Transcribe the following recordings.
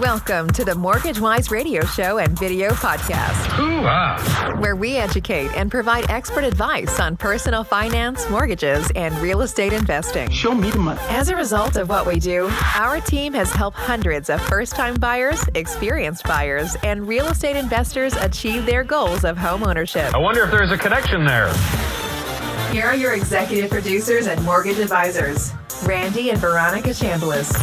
Welcome to the Mortgage Wise radio show and video podcast, where we educate and provide expert advice on personal finance, mortgages, and real estate investing. Show me the money. As a result of what we do, our team has helped hundreds of first-time buyers, experienced buyers, and real estate investors achieve their goals of homeownership. I wonder if there's a connection there. Here are your executive producers and mortgage advisors, Randy and Veronica Chambliss.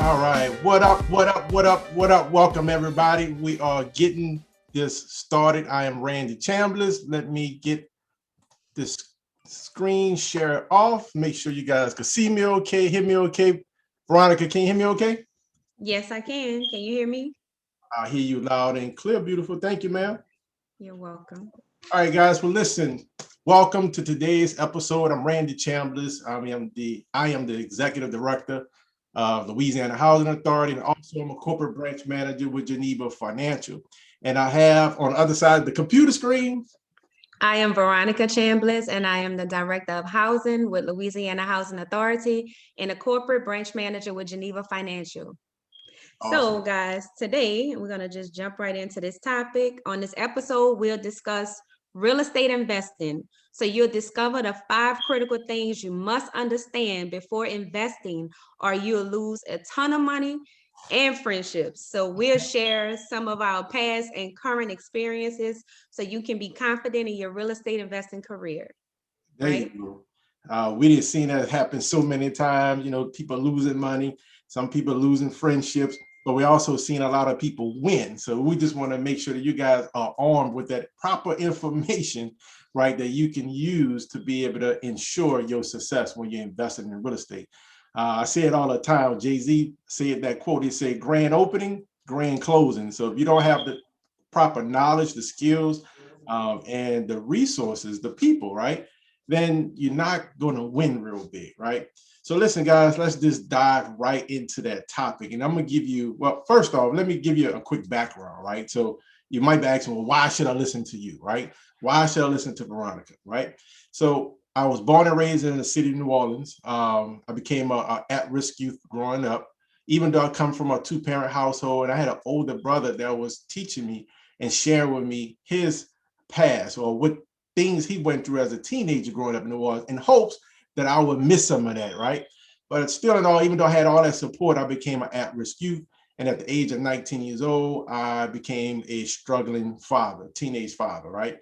All right. What up? Welcome, everybody. We are getting this started. I am Randy Chambliss. Let me get this screen share off. Make sure you guys can see me okay, hear me okay. Veronica, can you hear me okay? Yes, I can. Can you hear me? I hear you loud and clear. Beautiful. Thank you, ma'am. You're welcome. All right, guys. Well, listen. Welcome to today's episode. I'm Randy Chambliss. I am the executive director of Louisiana Housing Authority, and also I'm a corporate branch manager with Geneva Financial. And I have on the other side of the computer screen, I am Veronica Chambliss, and I am the Director of Housing with Louisiana Housing Authority and a corporate branch manager with Geneva Financial. Awesome. So, guys, today we're going to just jump right into this topic. On this episode, we'll discuss real estate investing. So you'll discover the 5 critical things you must understand before investing, or you'll lose a ton of money and friendships. So we'll share some of our past and current experiences so you can be confident in your real estate investing career. There you go. We didn't see that happen so many times. You know, people losing money, some people losing friendships, but we also seen a lot of people win. So we just want to make sure that you guys are armed with that proper information, right, that you can use to be able to ensure your success when you're investing in real estate. I say it all the time. Jay-Z said that quote. He said, grand opening, grand closing. So if you don't have the proper knowledge, the skills, and the resources, the people, right, then you're not going to win real big, right? So listen, guys, let's just dive right into that topic. And I'm going to give you, well, first off, let me give you a quick background, right? So you might be asking, well, why should I listen to you, right? Why should I listen to Veronica, right? So I was born and raised in the city of New Orleans. I became a at-risk youth growing up, even though I come from a 2-parent household, and I had an older brother that was teaching me and sharing with me his past or what things he went through as a teenager growing up in New Orleans in hopes that I would miss some of that, right? But still in all, even though I had all that support, I became an at-risk youth. And at the age of 19 years old, I became a struggling father, teenage father, right?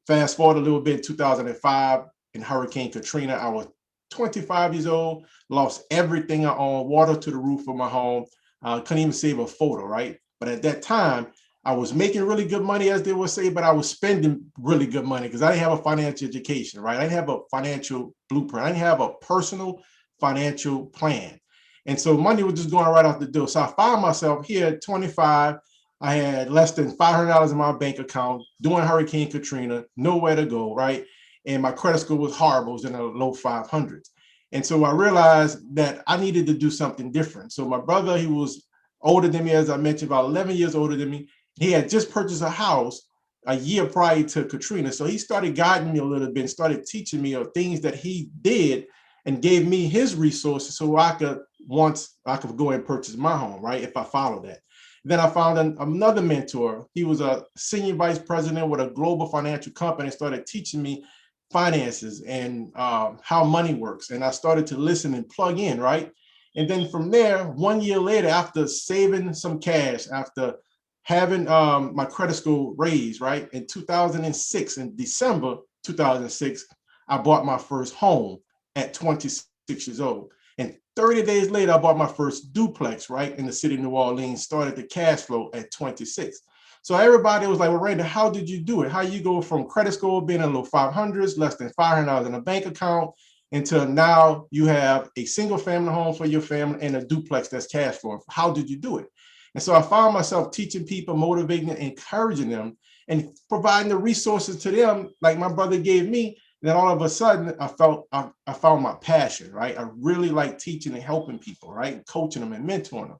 Fast forward a little bit, 2005, in Hurricane Katrina, I was 25 years old, lost everything I owned, water to the roof of my home, couldn't even save a photo, right? But at that time, I was making really good money, as they would say, but I was spending really good money because I didn't have a financial education, right? I didn't have a financial blueprint. I didn't have a personal financial plan. And so money was just going right out the door. So I found myself here at 25. I had less than $500 in my bank account during Hurricane Katrina, nowhere to go, right? And my credit score was horrible. It was in the low 500s. And so I realized that I needed to do something different. So my brother, he was older than me, as I mentioned, about 11 years older than me. He had just purchased a house a year prior to Katrina. So he started guiding me a little bit and started teaching me of things that he did and gave me his resources so I could go and purchase my home, right, if I followed that. Then I found another mentor. He was a senior vice president with a global financial company and started teaching me finances and how money works. And I started to listen and plug in, right? And then from there, 1 year later, after saving some cash, after having my credit score raised, right, in 2006, in December 2006, I bought my first home at 26 years old. And 30 days later, I bought my first duplex, right, in the city of New Orleans, started the cash flow at 26. So everybody was like, well, Randy, how did you do it? How you go from credit score being in the low 500s, less than $500 in a bank account, until now you have a single family home for your family and a duplex that's cash flowing? How did you do it? And so I found myself teaching people, motivating and encouraging them and providing the resources to them like my brother gave me. Then all of a sudden I found my passion, right? I really like teaching and helping people, right? Coaching them and mentoring them.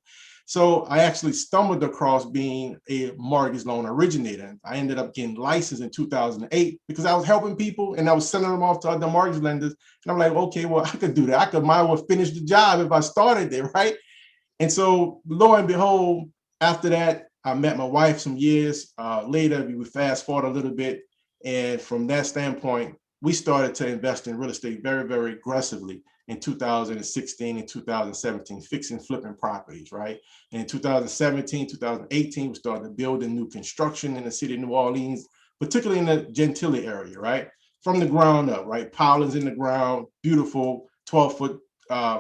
So I actually stumbled across being a mortgage loan originator. I ended up getting licensed in 2008 because I was helping people and I was sending them off to other mortgage lenders. And I'm like, okay, well, I could do that. I could might as well finish the job if I started there, right? And so lo and behold, after that, I met my wife some years later. We would fast forward a little bit. And from that standpoint, we started to invest in real estate very, very aggressively in 2016 and 2017, fixing, flipping properties, right? And in 2017, 2018, we started building new construction in the city of New Orleans, particularly in the Gentilly area, right? From the ground up, right? Pilings in the ground, beautiful 12-foot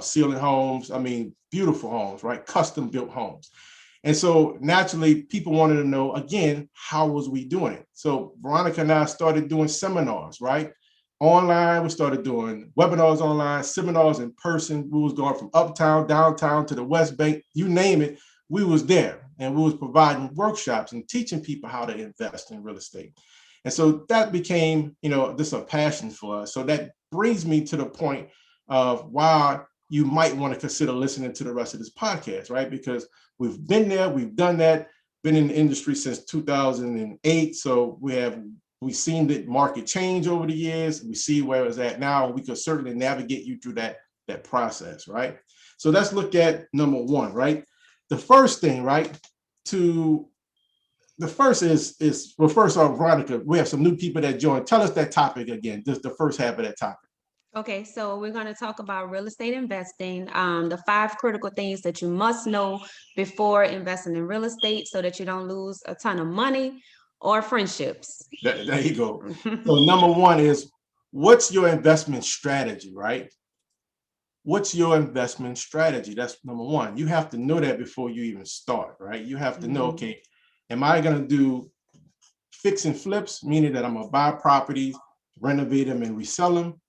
ceiling homes. I mean, beautiful homes, right? Custom built homes. And so naturally, people wanted to know, again, how was we doing it? So Veronica and I started doing seminars, right? Online, we started doing webinars online, seminars in person. We was going from uptown, downtown to the West Bank, you name it, we was there. And we was providing workshops and teaching people how to invest in real estate. And so that became, this a passion for us. So that brings me to the point of why you might want to consider listening to the rest of this podcast, right? Because we've been there, we've done that, been in the industry since 2008. So we've seen the market change over the years. We see where it's at now, and we could certainly navigate you through that process, right? So let's look at number one, right? The first thing, right? The first is well, first off, Veronica, we have some new people that joined. Tell us that topic again, just the first half of that topic. Okay, so we're going to talk about real estate investing, the 5 critical things that you must know before investing in real estate so that you don't lose a ton of money or friendships. There you go. So number one is, what's your investment strategy, right? What's your investment strategy? That's number one. You have to know that before you even start, right? You have to know, okay, am I going to do fix and flips, meaning that I'm going to buy properties, renovate them and resell them?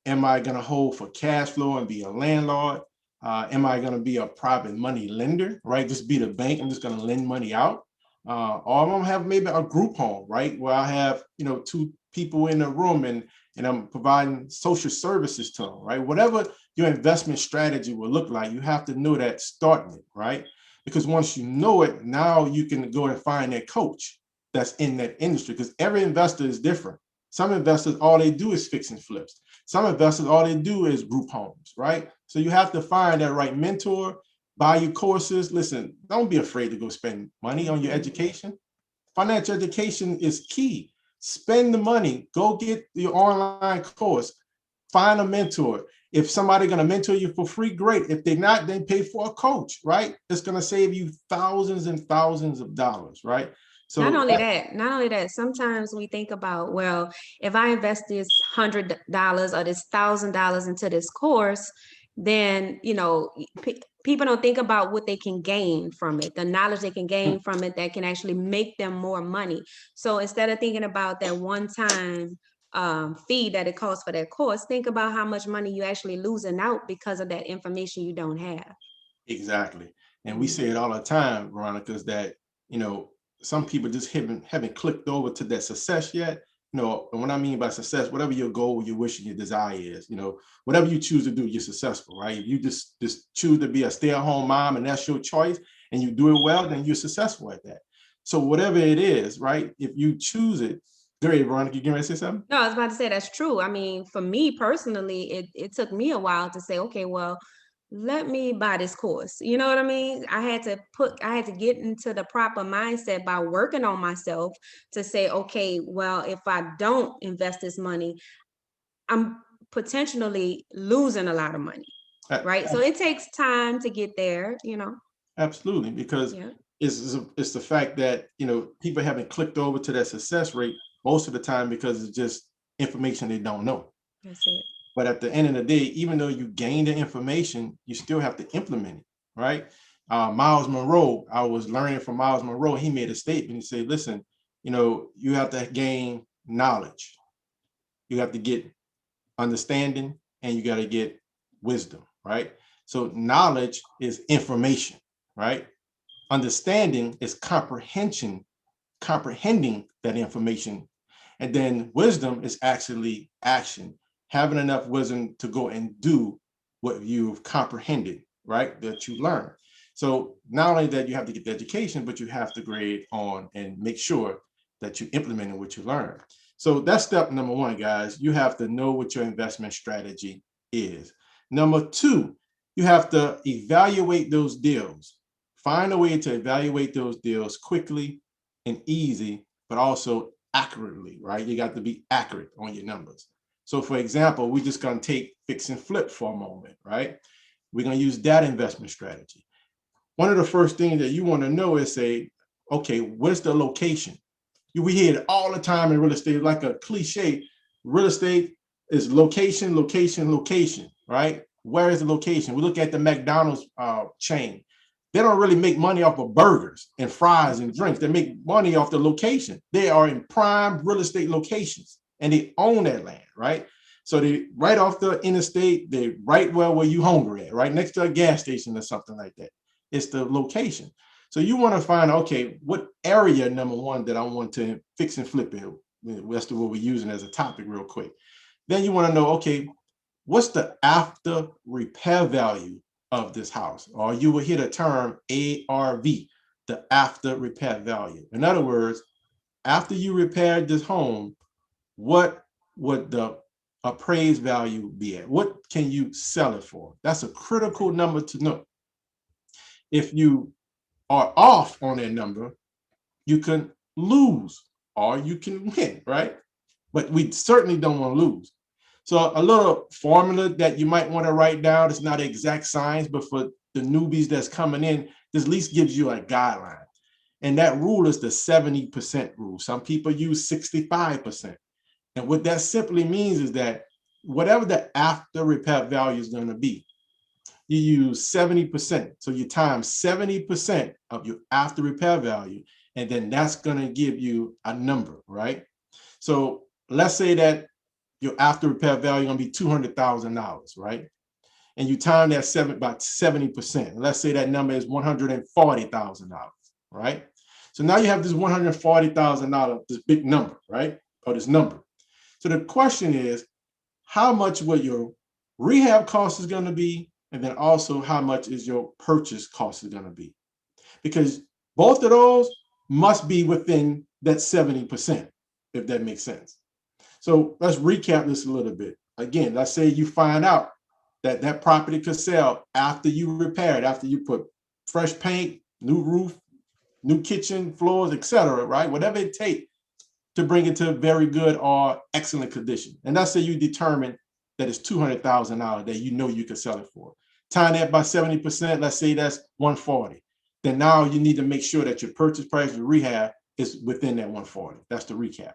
Am I going to hold for cash flow and be a landlord? Am I going to be a private money lender, right? Just be the bank. I'm just going to lend money out. Or I'm going to have maybe a group home, right? Where I have, 2 people in a room and I'm providing social services to them, right? Whatever your investment strategy will look like, you have to know that starting it, right? Because once you know it, now you can go and find that coach that's in that industry, because every investor is different. Some investors, all they do is fix and flips. Some investors, all they do is group homes, right? So you have to find that right mentor, buy your courses. Listen, don't be afraid to go spend money on your education. Financial education is key. Spend the money, go get your online course, find a mentor. If somebody's going to mentor you for free, great. If they're not, then pay for a coach, right? It's going to save you thousands and thousands of dollars, right? So not only that, sometimes we think about, well, if I invest this $100 or this $1,000 into this course, then, people don't think about what they can gain from it, the knowledge they can gain from it that can actually make them more money. So instead of thinking about that one-time fee that it costs for that course, think about how much money you actually losing out because of that information you don't have. Exactly. And we say it all the time, Veronica, is that, some people just haven't clicked over to that success yet. And what I mean by success, whatever your goal, your wish, and your desire is, whatever you choose to do, you're successful, right? If you just choose to be a stay-at-home mom and that's your choice and you do it well, then you're successful at that. So whatever it is, right? If you choose it, go ahead, Veronica, you getting ready to say something? No, I was about to say that's true. I mean, for me personally, it took me a while to say, okay, well, let me buy this course. You know what I mean? I had to get into the proper mindset by working on myself to say, okay, well, if I don't invest this money, I'm potentially losing a lot of money, right? So it takes time to get there, Absolutely, because it's the fact that, people haven't clicked over to that success rate most of the time because it's just information they don't know. That's it. But at the end of the day, even though you gain the information, you still have to implement it, right? Miles Monroe, I was learning from Miles Monroe. He made a statement. He said, listen, you have to gain knowledge. You have to get understanding and you got to get wisdom, right? So knowledge is information, right? Understanding is comprehending that information. And then wisdom is actually action. Having enough wisdom to go and do what you've comprehended, right? That you learn. So not only that you have to get the education, but you have to grade on and make sure that you implement what you learn. So that's step number one, guys. You have to know what your investment strategy is. Number two, you have to evaluate those deals. Find a way to evaluate those deals quickly and easy, but also accurately, right? You got to be accurate on your numbers. So for example, we're just going to take fix and flip for a moment, right? We're going to use that investment strategy. One of the first things that you want to know is say, okay, where's the location? We hear it all the time in real estate, like a cliche. Real estate is location, location, location, right? Where is the location? We look at the McDonald's chain. They don't really make money off of burgers and fries and drinks. They make money off the location. They are in prime real estate locations and they own that land, right? So they right off the interstate, they right where you hungry at, right next to a gas station or something like that. It's the location. So you want to find, okay, what area, number one, that I want to fix and flip it. That's what we're using as a topic real quick. Then you want to know, okay, what's the after repair value of this house? Or you will hear the term ARV, the after repair value. In other words, after you repaired this home, what would the appraised value be at? What can you sell it for? That's a critical number to know. If you are off on that number, you can lose or you can win, right? But we certainly don't want to lose. So a little formula that you might want to write down, it's not exact science, but for the newbies that's coming in, this at least gives you a guideline. And that rule is the 70% rule. Some people use 65%. And what that simply means is that whatever the after repair value is going to be, you use 70%. So you times 70% of your after repair value, and then that's going to give you a number, right? So let's say that your after repair value is going to be $200,000, right? And you time that by 70%. Let's say that number is $140,000, right? So now you have this $140,000, this big number, right? Or this number. So the question is, how much will your rehab cost is going to be? And then also how much is your purchase cost is going to be? Because both of those must be within that 70%, if that makes sense. So let's recap this a little bit. Again, let's say you find out that that property could sell after you repair it, after you put fresh paint, new roof, new kitchen, floors, etc., right? Whatever it takes to bring it to very good or excellent condition. And let's say you determine that it's $200,000 that you know you can sell it for. Time that by 70%, let's say that's $140. Then now you need to make sure that your purchase price and rehab is within that $140. That's the recap.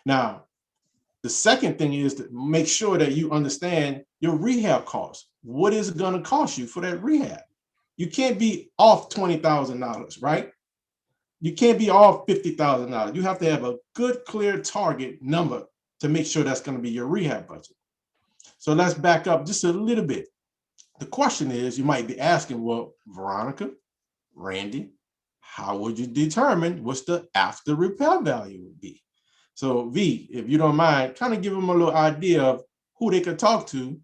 Now, the second thing is to make sure that you understand your rehab costs. What is it going to cost you for that rehab? You can't be off $20,000, right? You can't be off $50,000. You have to have a good, clear target number to make sure that's going to be your rehab budget. So let's back up just a little bit. The question is, you might be asking, well, Veronica, Randy, how would you determine what's the after repair value would be? So V, if you don't mind, kind of give them a little idea of who they could talk to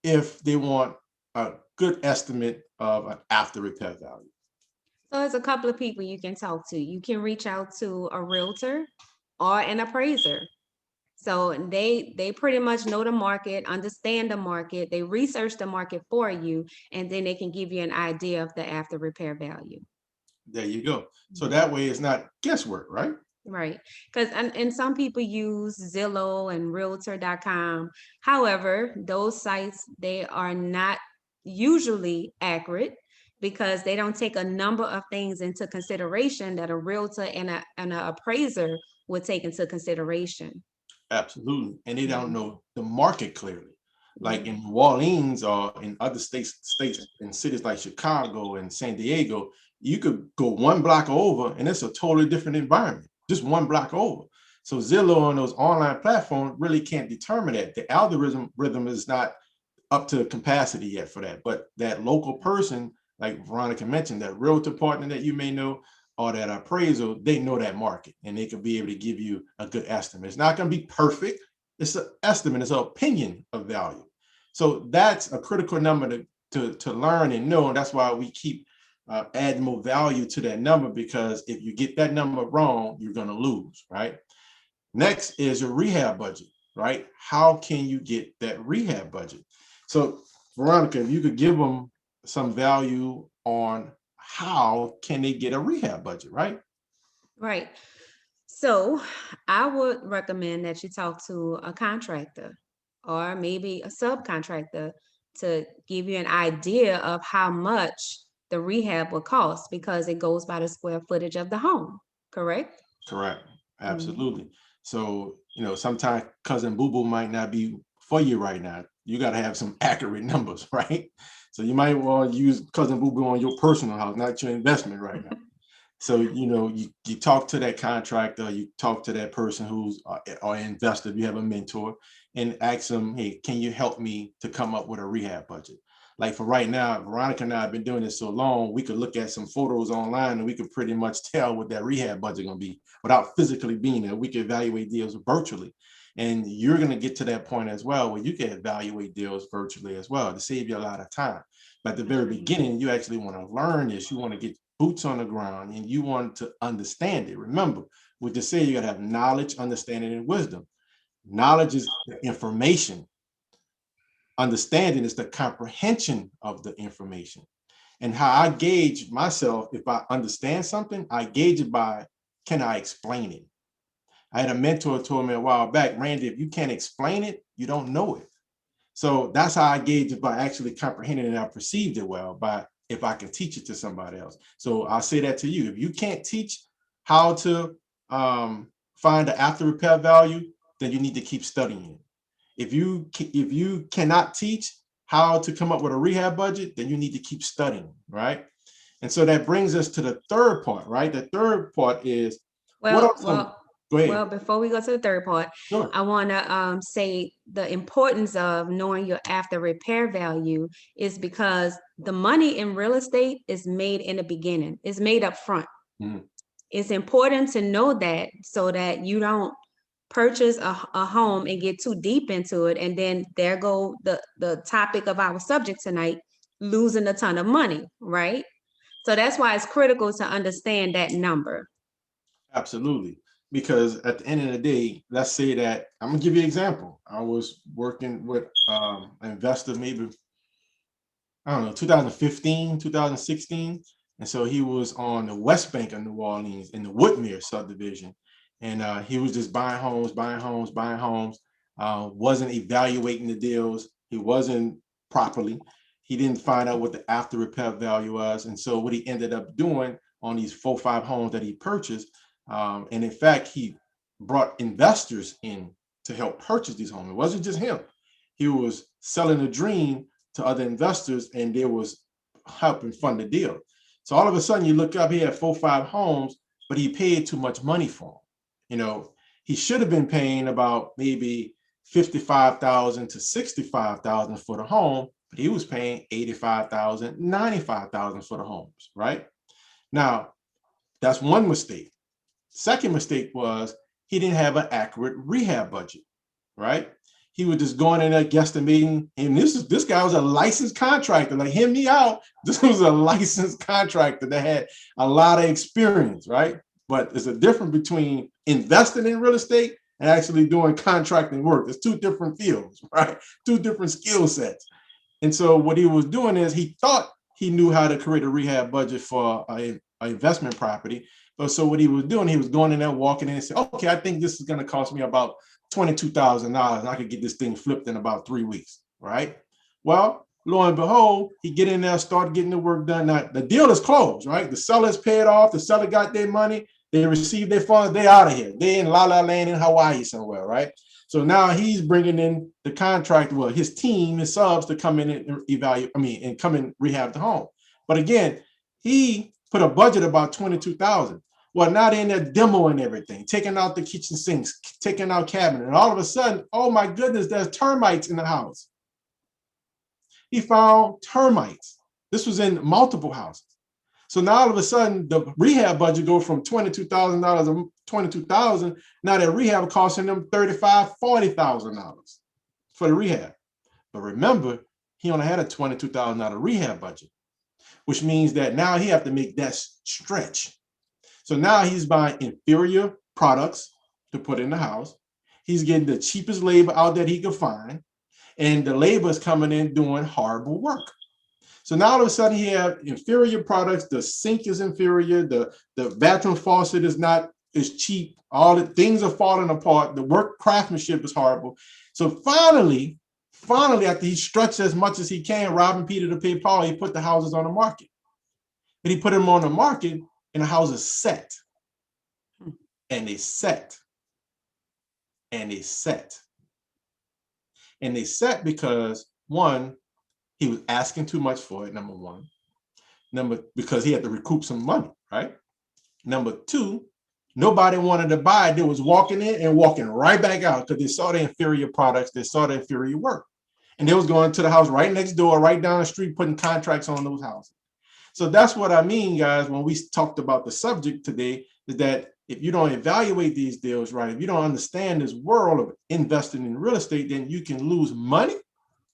if they want a good estimate of an after repair value. So there's a couple of people you can talk to. You can reach out to a realtor or an appraiser. So they pretty much know the market, understand the market, they research the market for you, and then they can give you an idea of the after repair value. There you go. So that way it's not guesswork, right? Right. Because and some people use Zillow and realtor.com. However, those sites, they are not usually accurate because they don't take a number of things into consideration that a realtor and an appraiser would take into consideration. Absolutely. And they don't know the market clearly. Like in New Orleans or in other states in cities like Chicago and San Diego, you could go one block over and it's a totally different environment, just one block over. So Zillow and those online platforms really can't determine that. The algorithm is not up to capacity yet for that. But that local person, like Veronica mentioned, that realtor partner that you may know, or that appraisal, they know that market and they can be able to give you a good estimate. It's not going to be perfect. It's an estimate. It's an opinion of value. So that's a critical number to learn and know. And that's why we keep add more value to that number, because if you get that number wrong, you're going to lose, right? Next is your rehab budget, right? How can you get that rehab budget? So Veronica, if you could give them some value on how can they get a rehab budget, right? Right. So I would recommend that you talk to a contractor or maybe a subcontractor to give you an idea of how much the rehab will cost, because it goes by the square footage of the home, correct? Correct. Mhm. Absolutely. So, sometimes cousin boo boo might not be for you right now. You got to have some accurate numbers, right? So you might want to use cousin boo boo on your personal house, not your investment right now. So, you talk to that contractor, you talk to that person who's or investor, if you have a mentor, and ask them, hey, can you help me to come up with a rehab budget? Like for right now, Veronica and I have been doing this so long, we could look at some photos online and we could pretty much tell what that rehab budget is going to be without physically being there. We can evaluate deals virtually. And you're going to get to that point as well where you can evaluate deals virtually as well to save you a lot of time. But at the very beginning, you actually want to learn this. You want to get boots on the ground and you want to understand it. Remember, we just say you got to have knowledge, understanding, and wisdom. Knowledge is the information. Understanding is the comprehension of the information. And how I gauge myself, if I understand something, I gauge it by, can I explain it? I had a mentor who told me a while back, Randy, if you can't explain it, you don't know it. So that's how I gauge it, by actually comprehending it, and I perceived it well, by if I can teach it to somebody else. So I'll say that to you. If you can't teach how to find the after repair value, then you need to keep studying it. If you cannot teach how to come up with a rehab budget, then you need to keep studying, right? And so that brings us to the third part, right? The third part is what are some. Go ahead. Well, before we go to the third part, Sure. I want to say the importance of knowing your after repair value is because the money in real estate is made in the beginning. It's made up front. Mhm. It's important to know that so that you don't purchase a home and get too deep into it, and then there go the topic of our subject tonight, losing a ton of money, right? So that's why it's critical to understand that number. Absolutely. Because at the end of the day, let's say that I'm gonna give you an example. I was working with an investor, maybe, I don't know, 2015, 2016. And so he was on the West Bank of New Orleans in the Woodmere subdivision. And he was just buying homes, wasn't evaluating the deals. He wasn't properly. He didn't find out what the after repair value was. And so what he ended up doing on these 4-5 homes that he purchased, and in fact, he brought investors in to help purchase these homes. It wasn't just him. He was selling a dream to other investors, and they was helping fund the deal. So all of a sudden, you look up, he had 4-5 homes, but he paid too much money for them. He should have been paying about maybe $55,000 to $65,000 for the home, but he was paying $85,000, $95,000 for the homes, right? Now, that's one mistake. Second mistake was he didn't have an accurate rehab budget, right? He was just going in there guesstimating, and this guy was a licensed contractor. Like, hear me out. This was a licensed contractor that had a lot of experience, right? But there's a difference between investing in real estate and actually doing contracting work. There's two different fields, right? Two different skill sets. And so what he was doing is he thought he knew how to create a rehab budget for an investment property. But so what he was doing, he was going in there, walking in and saying, okay, I think this is going to cost me about $22,000. I could get this thing flipped in about 3 weeks, right? Well, lo and behold, he get in there, start getting the work done. Now, the deal is closed, right? The seller's paid off. The seller got their money. They received their funds. They out of here. They in La La Land in Hawaii somewhere, right? So now he's bringing in the contractor, well, his team, his subs, to come in and evaluate, and come and rehab the home. But again, he put a budget about $22,000. Well, now they're in there demoing everything, taking out the kitchen sinks, taking out cabinet, and all of a sudden, oh my goodness, there's termites in the house. He found termites. This was in multiple houses. So now all of a sudden, the rehab budget goes from $22,000 to $22,000. Now that rehab costing them $35,000, $40,000 for the rehab. But remember, he only had a $22,000 rehab budget, which means that now he have to make that stretch. So now he's buying inferior products to put in the house. He's getting the cheapest labor out that he could find. And the labor is coming in doing horrible work. So now all of a sudden he have inferior products. The sink is inferior. The bathroom faucet is cheap. All the things are falling apart. The work craftsmanship is horrible. So finally, after he stretched as much as he can, robbing Peter to pay Paul, he put the houses on the market. But he put them on the market and the houses set. And they set. And they set. And they set because, one, he was asking too much for it, number one. Because he had to recoup some money, right? Number two, nobody wanted to buy it. They was walking in and walking right back out because they saw the inferior products, they saw the inferior work. And they was going to the house right next door, right down the street, putting contracts on those houses. So that's what I mean, guys, when we talked about the subject today, is that if you don't evaluate these deals right, if you don't understand this world of investing in real estate, then you can lose money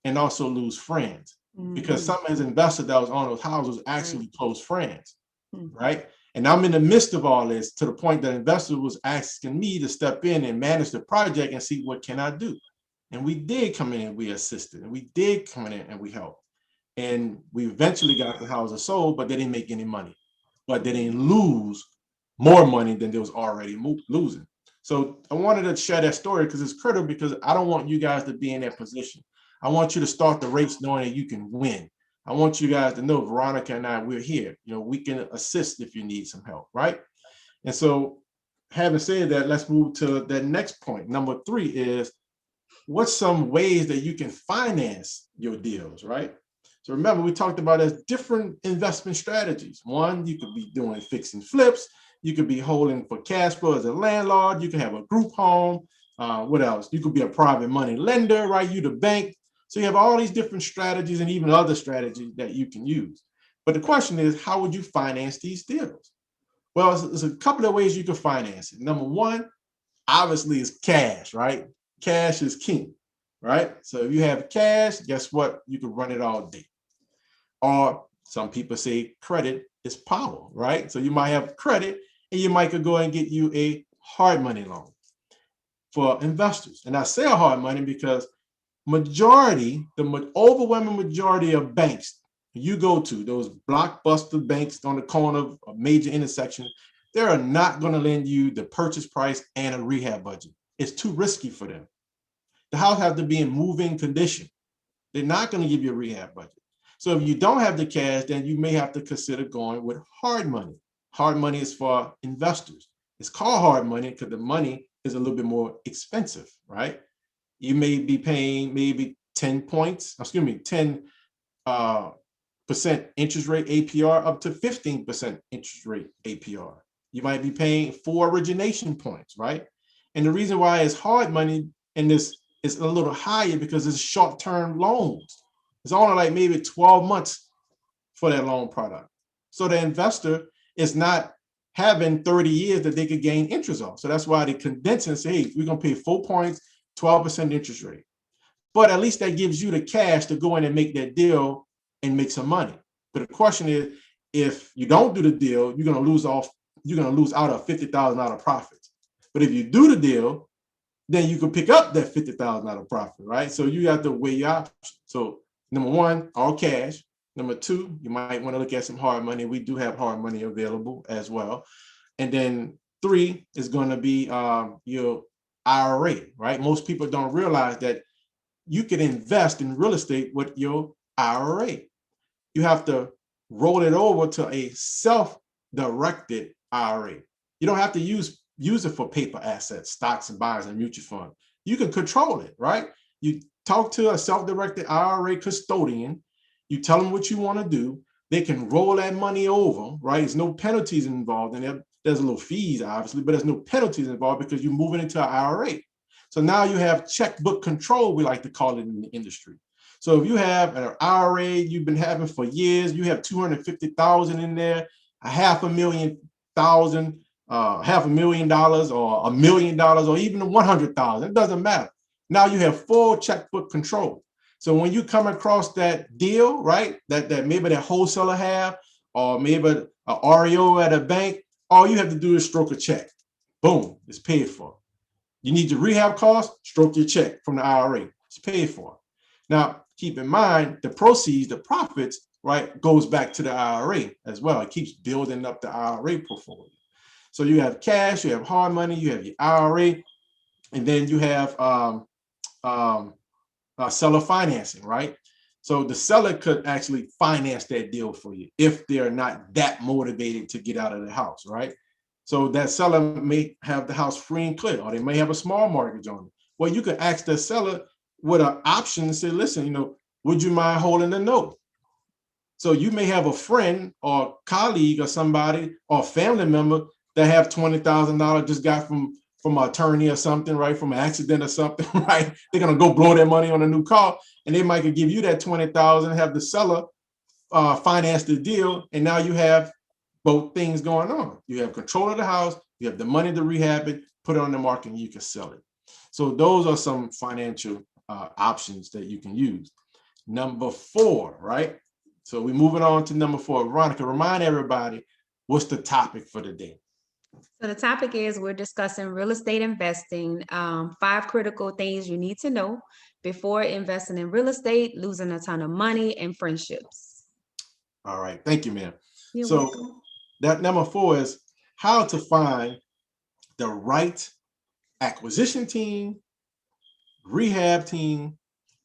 and also lose friends. Because some of his investors that was on those houses actually close friends, right? And I'm in the midst of all this to the point that investor was asking me to step in and manage the project and see what can I do. And we did come in and we assisted, and we did come in and we helped. And we eventually got the houses sold, but they didn't make any money. But they didn't lose more money than they was already losing. So I wanted to share that story because it's critical, because I don't want you guys to be in that position. I want you to start the race knowing that you can win. I want you guys to know Veronica and I, we're here. You know, we can assist if you need some help, right? And so having said that, let's move to the next point. Number 3 is, what's some ways that you can finance your deals, right? So remember, we talked about as different investment strategies. One, you could be doing fix and flips. You could be holding for cash flow as a landlord. You can have a group home. What else? You could be a private money lender, right? You the bank. So you have all these different strategies and even other strategies that you can use. But the question is, how would you finance these deals? Well, there's a couple of ways you can finance it. Number 1, obviously, is cash, right? Cash is king, right? So if you have cash, guess what? You can run it all day. Or some people say credit is power, right? So you might have credit and you might could go and get you a hard money loan for investors. And I say a hard money because the overwhelming majority of banks you go to, those blockbuster banks on the corner of a major intersection, they are not going to lend you the purchase price and a rehab budget. It's too risky for them. The house has to be in moving condition. They're not going to give you a rehab budget. So if you don't have the cash, then you may have to consider going with hard money. Hard money is for investors. It's called hard money because the money is a little bit more expensive, right? You may be paying maybe 10% interest rate APR up to 15% interest rate APR. You might be paying 4 origination points, right? And the reason why it's hard money and this is a little higher because it's short-term loans. It's only like maybe 12 months for that loan product. So the investor is not having 30 years that they could gain interest off. So that's why they condense and say, hey, we're going to pay 4 points, 12% interest rate. But at least that gives you the cash to go in and make that deal and make some money. But the question is, if you don't do the deal, you're going to lose out of $50,000 profits. But if you do the deal, then you can pick up that $50,000 profit, right? So you have to weigh your options. So number 1, all cash. Number 2, you might want to look at some hard money. We do have hard money available as well. And then 3 is going to be your IRA, right? Most people don't realize that you can invest in real estate with your IRA. You have to roll it over to a self-directed IRA. You don't have to use it for paper assets, stocks and bonds and mutual funds. You can control it, right? You talk to a self-directed IRA custodian. You tell them what you want to do. They can roll that money over, right? There's no penalties involved in it. There's a little fees, obviously, but there's no penalties involved because you're moving into an IRA. So now you have checkbook control, we like to call it in the industry. So if you have an IRA you've been having for years, you have $250,000 in there, $500,000 or $1 million or even $100,000, it doesn't matter. Now you have full checkbook control. So when you come across that deal, right, that maybe that wholesaler have, or maybe a REO at a bank, all you have to do is stroke a check. Boom, it's paid for. You need your rehab costs, stroke your check from the IRA. It's paid for. Now, keep in mind, the proceeds, the profits, right, goes back to the IRA as well. It keeps building up the IRA portfolio. So you have cash, you have hard money, you have your IRA, and then you have seller financing, right? So the seller could actually finance that deal for you if they're not that motivated to get out of the house, right? So that seller may have the house free and clear, or they may have a small mortgage on it. Well, you could ask the seller with an option and say, listen, would you mind holding the note? So you may have a friend or colleague or somebody or family member that have $20,000 just got from an attorney or something, right? From an accident or something, right? They're gonna go blow their money on a new car, and they might give you that $20,000, have the seller finance the deal, and now you have both things going on. You have control of the house, you have the money to rehab it, put it on the market, and you can sell it. So those are some financial options that you can use. Number 4, right? So we're moving on to number 4. Veronica, remind everybody, what's the topic for the day? So the topic is we're discussing real estate investing, 5 critical things you need to know before investing in real estate, losing a ton of money, and friendships. All right. Thank you, ma'am. You're So welcome. that number 4 is how to find the right acquisition team, rehab team,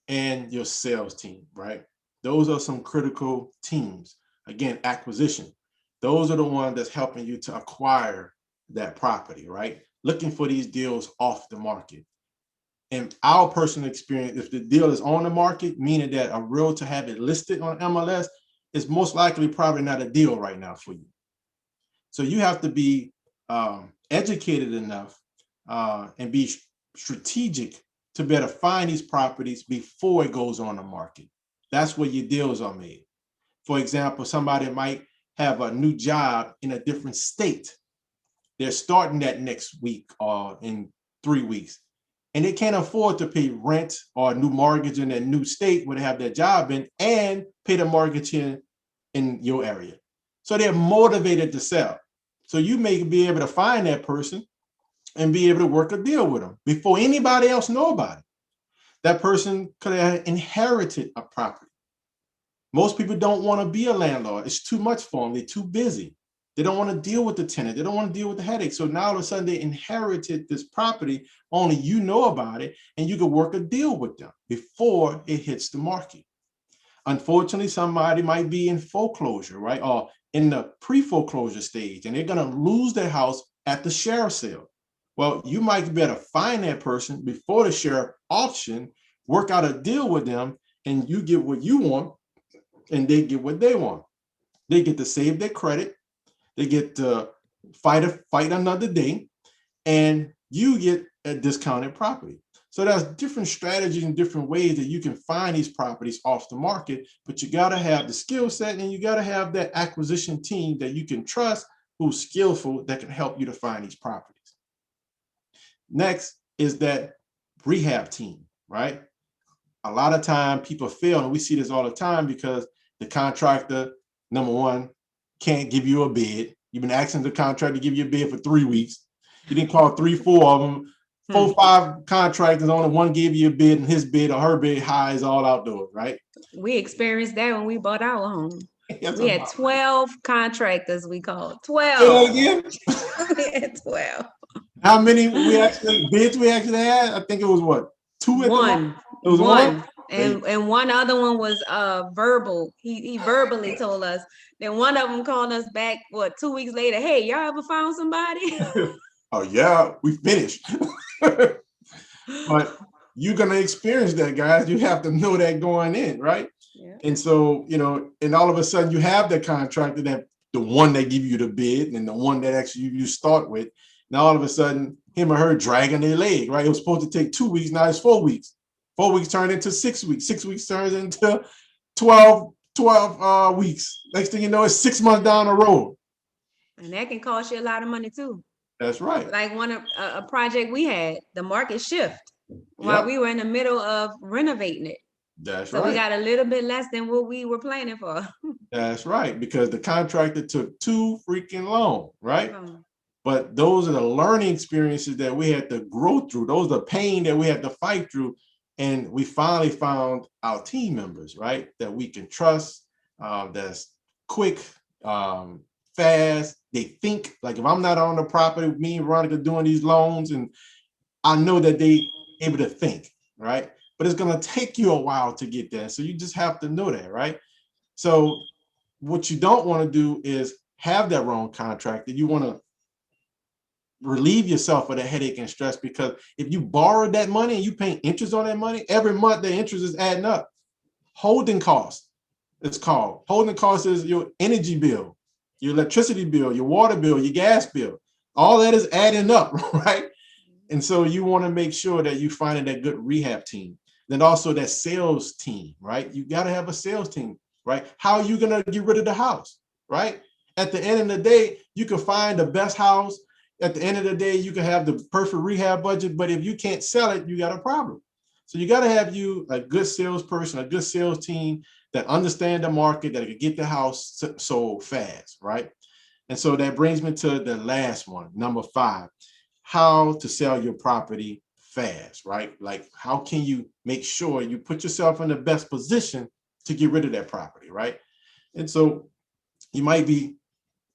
and your sales team, right? Those are some critical teams. Again, acquisition. Those are the ones that's helping you to acquire that property, right? Looking for these deals off the market. In our personal experience, if the deal is on the market, meaning that a realtor have it listed on MLS, it's most likely probably not a deal right now for you. So you have to be educated enough and be strategic to be able to find these properties before it goes on the market. That's where your deals are made. For example, somebody might have a new job in a different state. They're starting that next week or in 3 weeks, and they can't afford to pay rent or a new mortgage in that new state where they have their job in and pay the mortgage in your area. So they're motivated to sell. So you may be able to find that person and be able to work a deal with them before anybody else know about it. That person could have inherited a property. Most people don't want to be a landlord. It's too much for them. They're too busy. They don't want to deal with the tenant. They don't want to deal with the headache. So now all of a sudden they inherited this property. Only you know about it, and you can work a deal with them before it hits the market. Unfortunately, somebody might be in foreclosure, right? Or in the pre-foreclosure stage, and they're going to lose their house at the sheriff sale. Well, you might be able to find that person before the sheriff auction, work out a deal with them, and you get what you want, and they get what they want. They get to save their credit. They get to fight another day, and you get a discounted property. So there's different strategies and different ways that you can find these properties off the market, but you got to have the skill set, and you got to have that acquisition team that you can trust, who's skillful, that can help you to find these properties. Next is that rehab team, right? A lot of time people fail, and we see this all the time because the contractor, number one, can't give you a bid. You've been asking the contractor to give you a bid for 3 weeks. You didn't call 3, 4 of them. 4, 5 contractors, only one gave you a bid, and his bid or her bid high is all outdoors, right? We experienced that when we bought our home. That's We had 12 contractors, we called. Say that 12. again? We had 12. How many bids we actually had? I think it was what? 2 at the moment? It was one? And one other one was verbal. He verbally told us. Then one of them called us back, 2 weeks later, hey, y'all ever found somebody? Oh yeah, we finished. But you're gonna experience that, guys. You have to know that going in, right? Yeah. And so, and all of a sudden you have the contractor, that the one that give you the bid and the one that actually you start with. Now all of a sudden him or her dragging their leg, right? It was supposed to take 2 weeks, now it's 4 weeks. 4 weeks turned into 6 weeks. 6 weeks turns into 12 weeks. Next thing you know, it's 6 months down the road. And that can cost you a lot of money too. That's right. Like a project we had, the market shift while we were in the middle of renovating it. That's So right. we got a little bit less than what we were planning for. That's right. Because the contractor took too freaking long, right? Oh, But those are the learning experiences that we had to grow through. Those are the pain that we had to fight through. And we finally found our team members, right? That we can trust, that's quick, fast. They think, like if I'm not on the property with me and Veronica doing these loans, and I know that they able to think, right? But it's gonna take you a while to get there. So you just have to know that, right? So what you don't want to do is have that wrong contract. You want to relieve yourself of the headache and stress, because if you borrowed that money and you paying interest on that money, every month the interest is adding up. Holding cost, it's called. Holding cost is your energy bill, your electricity bill, your water bill, your gas bill. All that is adding up, right? And so you want to make sure that you finding that good rehab team. Then also that sales team, right? You got to have a sales team, right? How are you going to get rid of the house, right? At the end of the day, you can find the best house. At the end of the day, you can have the perfect rehab budget, but if you can't sell it, you got a problem. So you got to have you a good salesperson, a good sales team that understand the market, that can get the house sold fast, right? And so that brings me to the last one, number 5, how to sell your property fast, right? Like how can you make sure you put yourself in the best position to get rid of that property, right? And so you might be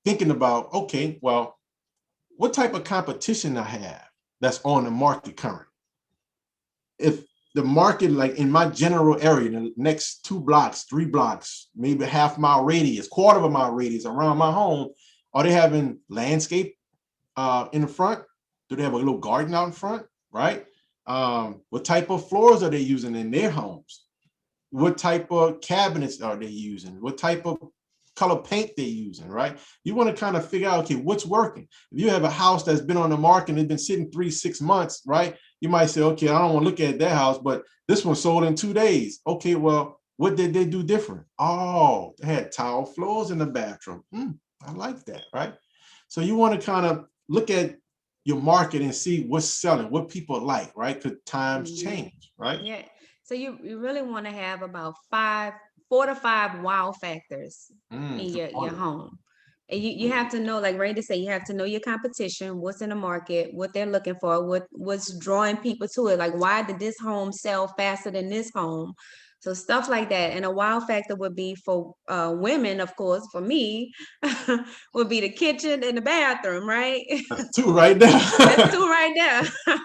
thinking about, okay, well, what type of competition I have that's on the market currently? If the market, like in my general area, the next 2 blocks, 3 blocks, maybe half-mile radius, quarter of a mile radius around my home, are they having landscape in the front? Do they have a little garden out in front, right? What type of floors are they using in their homes? What type of cabinets are they using? What type of color paint they're using, right? You want to kind of figure out, okay, what's working? If you have a house that's been on the market and it's been sitting 3-6 months, right? You might say, okay, I don't want to look at that house, but this one sold in 2 days. Okay, well, what did they do different? Oh, they had tile floors in the bathroom. I like that, right? So you want to kind of look at your market and see what's selling, what people like, right? Because times change, right? yeah. So you really want to have about 4 to 5 wow factors in your home. And you have to know, like Randy said, you have to know your competition, what's in the market, what they're looking for, what's drawing people to it. Like, why did this home sell faster than this home? So stuff like that. And a wow factor would be for women, of course, for me, would be the kitchen and the bathroom, right? That's 2 right there. That's 2 right there.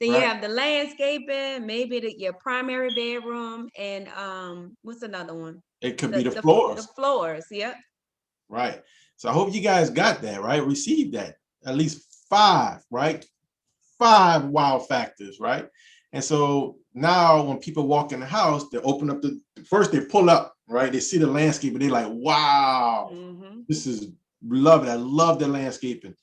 Then you Right. have the landscaping, maybe your primary bedroom, and what's another one? It could be the floors. The floors, yep. Right. So I hope you guys got that, right? Received that. At least 5, right? 5 wow factors, right? And so now when people walk in the house, they open up first they pull up, right? They see the landscape and they're like, wow, this is lovely. I love the landscaping.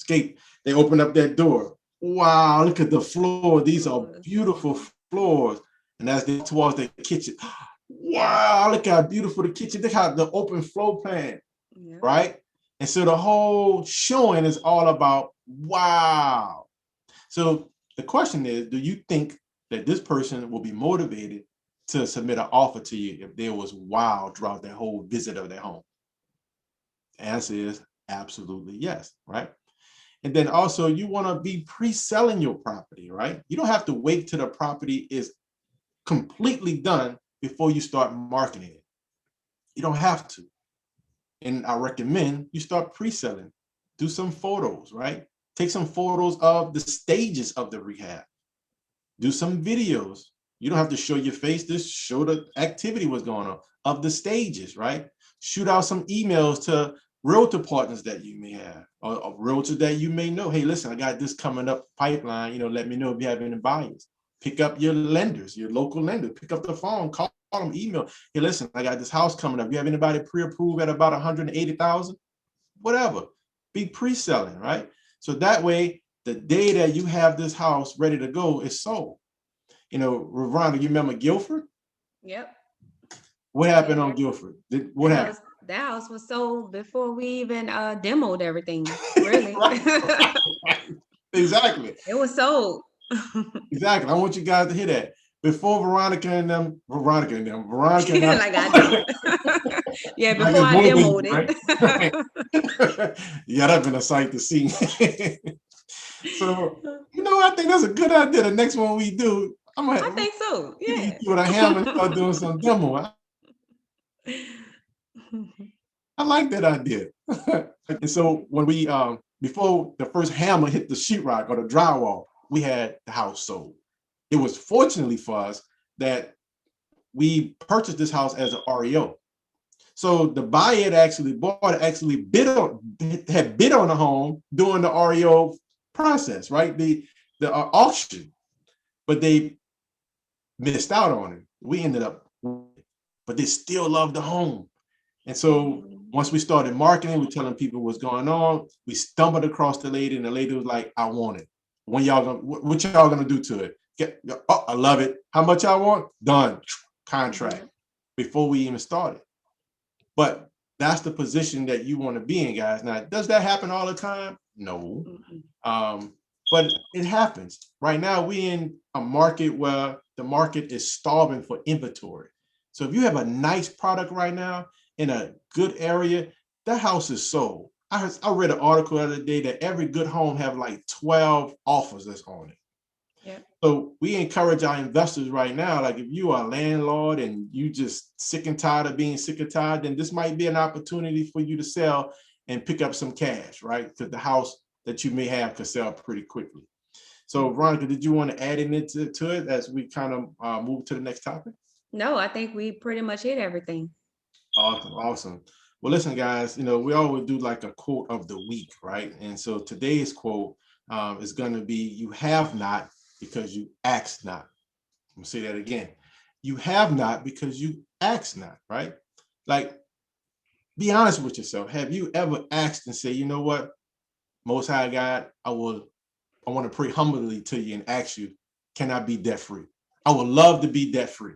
They open up that door. Wow, look at the floor. These are beautiful floors. And as they towards the kitchen, wow, look how beautiful the kitchen. Look how the open floor plan, right? And so the whole showing is all about wow. So the question is, do you think that this person will be motivated to submit an offer to you if there was wow throughout their whole visit of their home? The answer is absolutely yes, right? And then also you want to be pre-selling your property, right? You don't have to wait till the property is completely done before you start marketing it. You don't have to. And I recommend you start pre-selling. Do some photos, right? Take some photos of the stages of the rehab. Do some videos. You don't have to show your face, just show the activity what's going on of the stages, right? Shoot out some emails to realtor partners that you may have, or realtors that you may know. Hey, listen, I got this coming up pipeline. Let me know if you have any buyers. Pick up your lenders, your local lender. Pick up the phone, call them, email. Hey, listen, I got this house coming up. You have anybody pre-approved at about 180,000? Whatever. Be pre-selling, right? So that way, the day that you have this house ready to go, it's sold. Veronica, you remember Guilford? Yep. What happened on Guilford? What happened? That house was sold before we even demoed everything, really. Exactly. It was sold. Exactly. I want you guys to hear that. before Veronica and them. Like I do. Yeah, before I demoed it. Yeah, that's been a sight to see. So, I think that's a good idea. The next one we do, I think so. Yeah. With a hammer and start doing some demo. I like that idea. And so when we, before the first hammer hit the sheetrock or the drywall, we had the house sold. It was fortunately for us that we purchased this house as an REO. So the buyer had actually bid on the home during the REO process, right? The auction, but they missed out on it. We ended up, but they still loved the home. And so once we started marketing, we're telling people what's going on. We stumbled across the lady, and the lady was like, "I want it. What y'all gonna do to it? I love it. How much I want? Done. Contract." Before we even started. But that's the position that you want to be in, guys. Now, does that happen all the time? No. But it happens. Right now, we're in a market where the market is starving for inventory. So if you have a nice product right now in a good area, that house is sold. I read an article the other day that every good home have like 12 offers that's on it. Yeah. So we encourage our investors right now, like if you are a landlord and you just sick and tired of being sick and tired, then this might be an opportunity for you to sell and pick up some cash, right? Because the house that you may have could sell pretty quickly. So Veronica, did you want to add anything to it as we kind of move to the next topic? No, I think we pretty much hit everything. Awesome. Well, listen, guys, we always do like a quote of the week, right? And so today's quote is going to be, "You have not because you ask not." I'm going to say that again. You have not because you ask not, right? Like, be honest with yourself. Have you ever asked and say, you know what, Most High God, I want to pray humbly to you and ask you, can I be debt free? I would love to be debt free.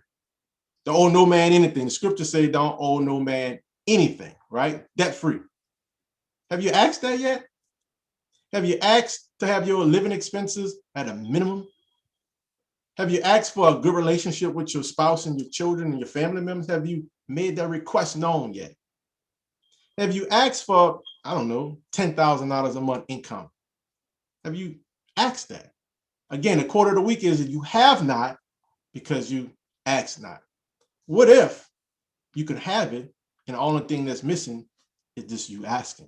Don't owe no man anything. The scriptures say don't owe no man anything, right? Debt free. Have you asked that yet? Have you asked to have your living expenses at a minimum? Have you asked for a good relationship with your spouse and your children and your family members? Have you made that request known yet? Have you asked for, I don't know, $10,000 a month income? Have you asked that? Again, the quote of the week is, you have not because you ask not. What if you could have it and the only thing that's missing is just you asking?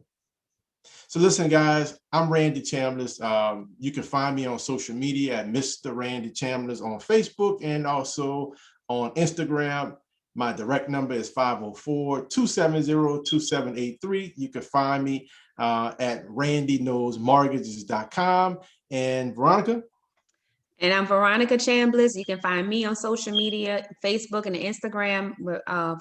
So listen, guys, I'm Randy Chambliss. You can find me on social media at Mr. Randy Chambliss on Facebook and also on Instagram. My direct number is 504-270-2783. You can find me at randyknowsmortgages.com. And Veronica? And I'm Veronica Chambliss. You can find me on social media, Facebook and Instagram,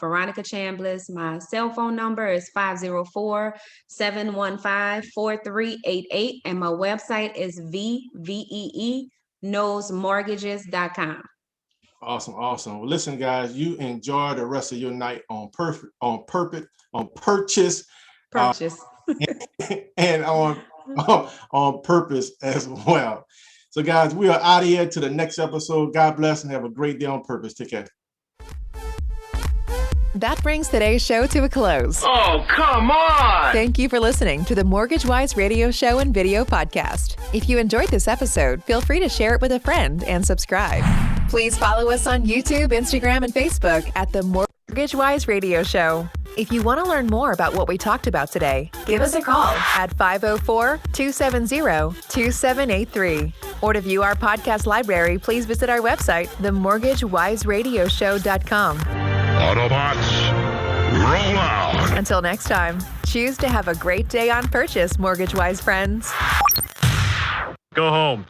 Veronica Chambliss. My cell phone number is 504-715-4388. And my website is VVEE-knowsmortgages.com. Awesome. Well, listen, guys, you enjoy the rest of your night on purchase, and on purpose as well. So, guys, we are out of here to the next episode. God bless and have a great day on purpose. Take care. That brings today's show to a close. Oh, come on! Thank you for listening to the Mortgage Wise radio show and video podcast. If you enjoyed this episode, feel free to share it with a friend and subscribe. Please follow us on YouTube, Instagram, and Facebook at the Mortgage Wise Radio Show. If you want to learn more about what we talked about today, give us a call at 504-270-2783. Or to view our podcast library, please visit our website, themortgagewiseradioshow.com. Autobots, roll out. Until next time, choose to have a great day on purchase, Mortgage Wise friends. Go home.